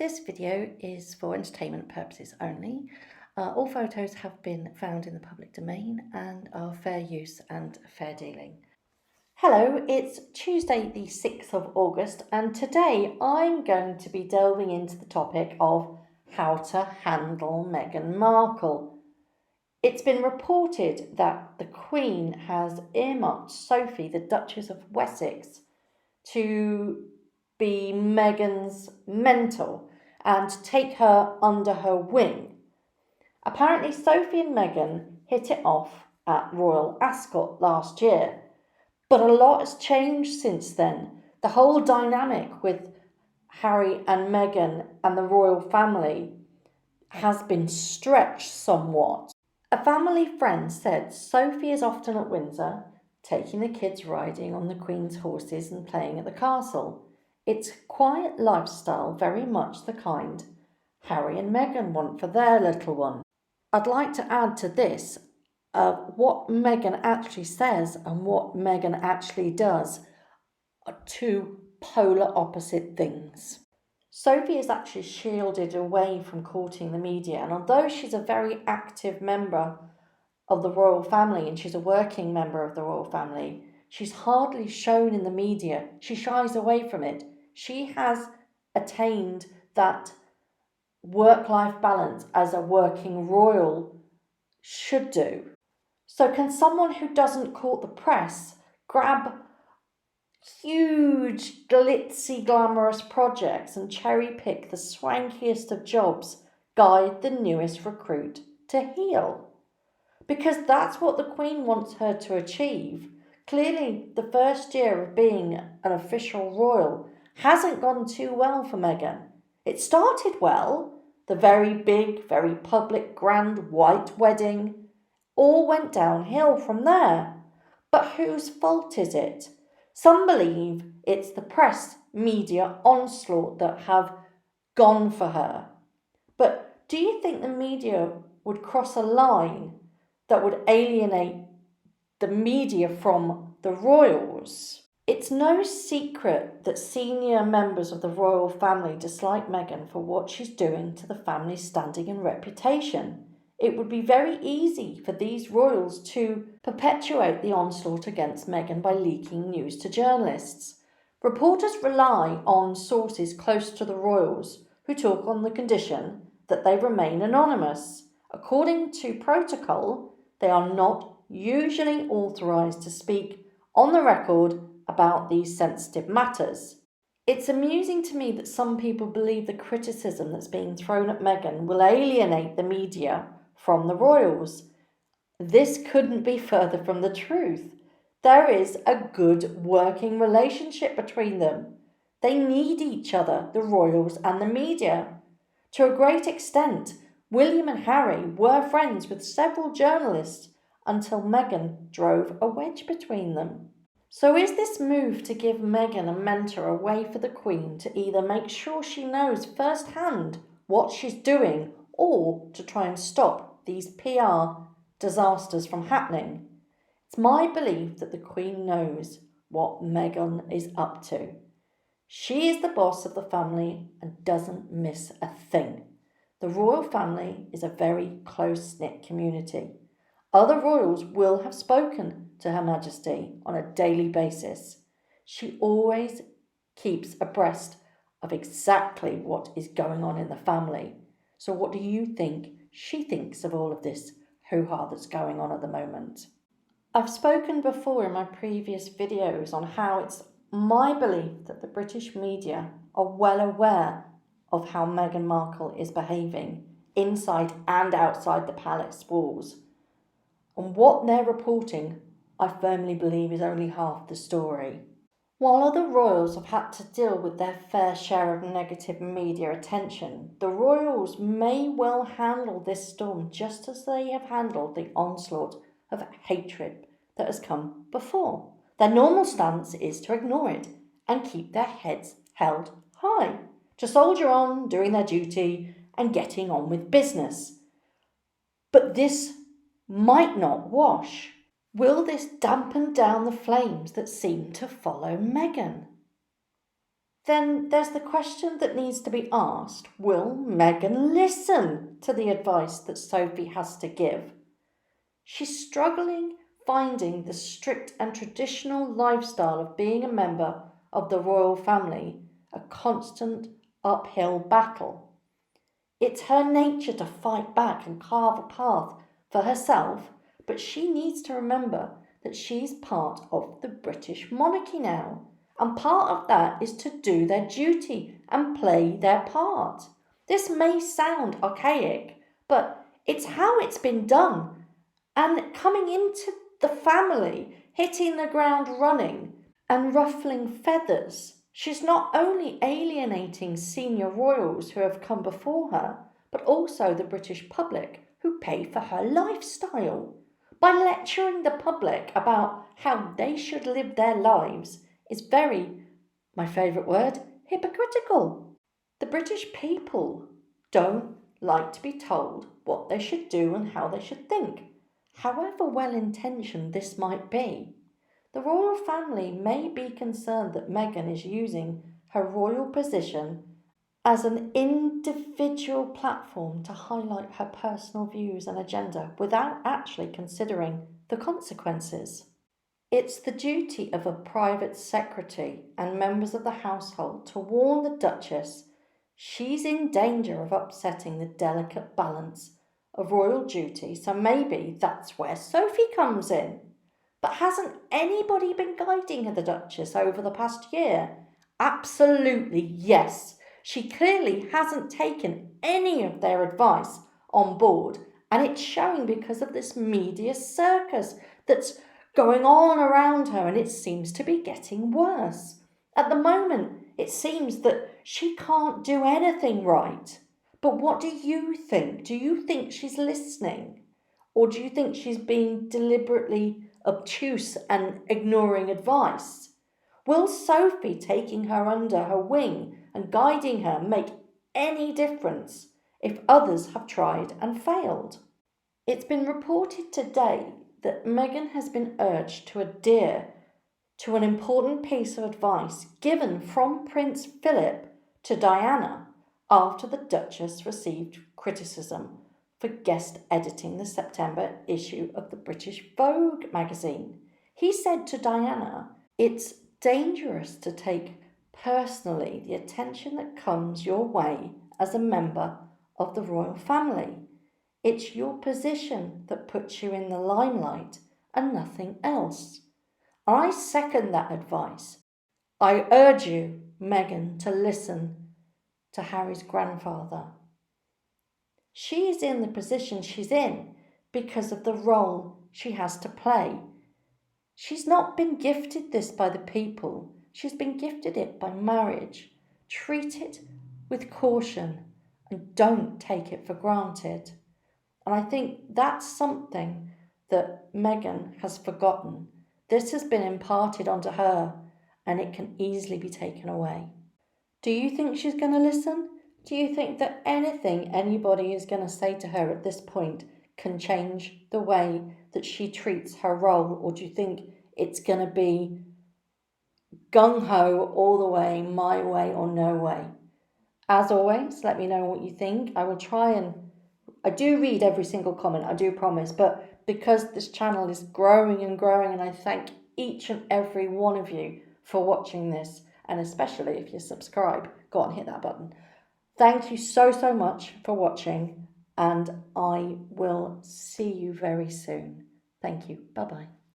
This video is for entertainment purposes only. All photos have been found in the public domain and are fair use and fair dealing. Hello, it's Tuesday the 6th of August and today I'm going to be delving into the topic of how to handle Meghan Markle. It's been reported that the Queen has earmarked Sophie, the Duchess of Wessex, to be Meghan's mentor and take her under her wing. Apparently, Sophie and Meghan hit it off at Royal Ascot last year, but a lot has changed since then. The whole dynamic with Harry and Meghan and the royal family has been stretched somewhat. A family friend said Sophie is often at Windsor, taking the kids riding on the Queen's horses and playing at the castle. It's a quiet lifestyle, very much the kind Harry and Meghan want for their little one. I'd like to add to this what Meghan actually says and what Meghan actually does are two polar opposite things. Sophie is actually shielded away from courting the media, and although she's a very active member of the royal family and she's a working member of the royal family, she's hardly shown in the media. She shies away from it. She has attained that work-life balance as a working royal should do. So can someone who doesn't court the press grab huge, glitzy, glamorous projects and cherry-pick the swankiest of jobs, guide the newest recruit to heel? Because that's what the Queen wants her to achieve. Clearly, the first year of being an official royal hasn't gone too well for Meghan. It started well, the very big, very public, grand white wedding. All went downhill from there. But whose fault is it? Some believe it's the press media onslaught that have gone for her. But do you think the media would cross a line that would alienate the media from the royals? It's no secret that senior members of the royal family dislike Meghan for what she's doing to the family's standing and reputation. It would be very easy for these royals to perpetuate the onslaught against Meghan by leaking news to journalists. Reporters rely on sources close to the royals who talk on the condition that they remain anonymous. According to protocol, they are not usually authorised to speak on the record about these sensitive matters. It's amusing to me that some people believe the criticism that's being thrown at Meghan will alienate the media from the royals. This couldn't be further from the truth. There is a good working relationship between them. They need each other, the royals and the media. To a great extent, William and Harry were friends with several journalists until Meghan drove a wedge between them. So is this move to give Meghan a mentor a way for the Queen to either make sure she knows firsthand what she's doing or to try and stop these PR disasters from happening? It's my belief that the Queen knows what Meghan is up to. She is the boss of the family and doesn't miss a thing. The royal family is a very close-knit community. Other royals will have spoken to Her Majesty on a daily basis. She always keeps abreast of exactly what is going on in the family. So what do you think she thinks of all of this hoo-ha that's going on at the moment? I've spoken before in my previous videos on how it's my belief that the British media are well aware of how Meghan Markle is behaving inside and outside the palace walls. And what they're reporting, I firmly believe, is only half the story. While other royals have had to deal with their fair share of negative media attention, the royals may well handle this storm just as they have handled the onslaught of hatred that has come before. Their normal stance is to ignore it and keep their heads held high, to soldier on, doing their duty and getting on with business. But this might not wash. Will this dampen down the flames that seem to follow Meghan? then there's the question that needs to be asked: will Meghan listen to the advice that Sophie has to give? She's struggling finding the strict and traditional lifestyle of being a member of the royal family a constant uphill battle. It's her nature to fight back and carve a path for herself, but she needs to remember that she's part of the British monarchy now, and part of that is to do their duty and play their part. This may sound archaic, but it's how it's been done. And coming into the family, hitting the ground running and ruffling feathers, she's not only alienating senior royals who have come before her, but also the British public who pay for her lifestyle. By lecturing the public about how they should live their lives is very, my favourite word, hypocritical. The British people don't like to be told what they should do and how they should think, however well-intentioned this might be. The royal family may be concerned that Meghan is using her royal position as an individual platform to highlight her personal views and agenda without actually considering the consequences. It's the duty of a private secretary and members of the household to warn the Duchess she's in danger of upsetting the delicate balance of royal duty, so maybe that's where Sophie comes in. But hasn't anybody been guiding the Duchess over the past year? Absolutely yes. She clearly hasn't taken any of their advice on board, and it's showing because of this media circus that's going on around her, and it seems to be getting worse. At the moment, it seems that she can't do anything right. But what do you think? Do you think she's listening? Or do you think she's being deliberately obtuse and ignoring advice? Will Sophie taking her under her wing and guiding her make any difference if others have tried and failed? It's been reported today that Meghan has been urged to adhere to an important piece of advice given from Prince Philip to Diana after the Duchess received criticism for guest editing the September issue of the British Vogue magazine. He said to Diana, "It's dangerous to take personally the attention that comes your way as a member of the royal family. It's your position that puts you in the limelight and nothing else." I second that advice. I urge you, Meghan, to listen to Harry's grandfather. She is in the position she's in because of the role she has to play. She's not been gifted this by the people. She's been gifted it by marriage. Treat it with caution and don't take it for granted. And I think that's something that Meghan has forgotten. This has been imparted onto her and it can easily be taken away. Do you think she's going to listen? Do you think that anything anybody is going to say to her at this point can change the way that she treats her role? Or do you think it's going to be gung-ho all the way, my way or no way? As always, let me know what you think. I do read every single comment, I do promise, but because this channel is growing and growing, and I thank each and every one of you for watching this, and especially if you subscribe, go on, hit that button. Thank you so much for watching, and I will see you very soon. Thank you. Bye-bye.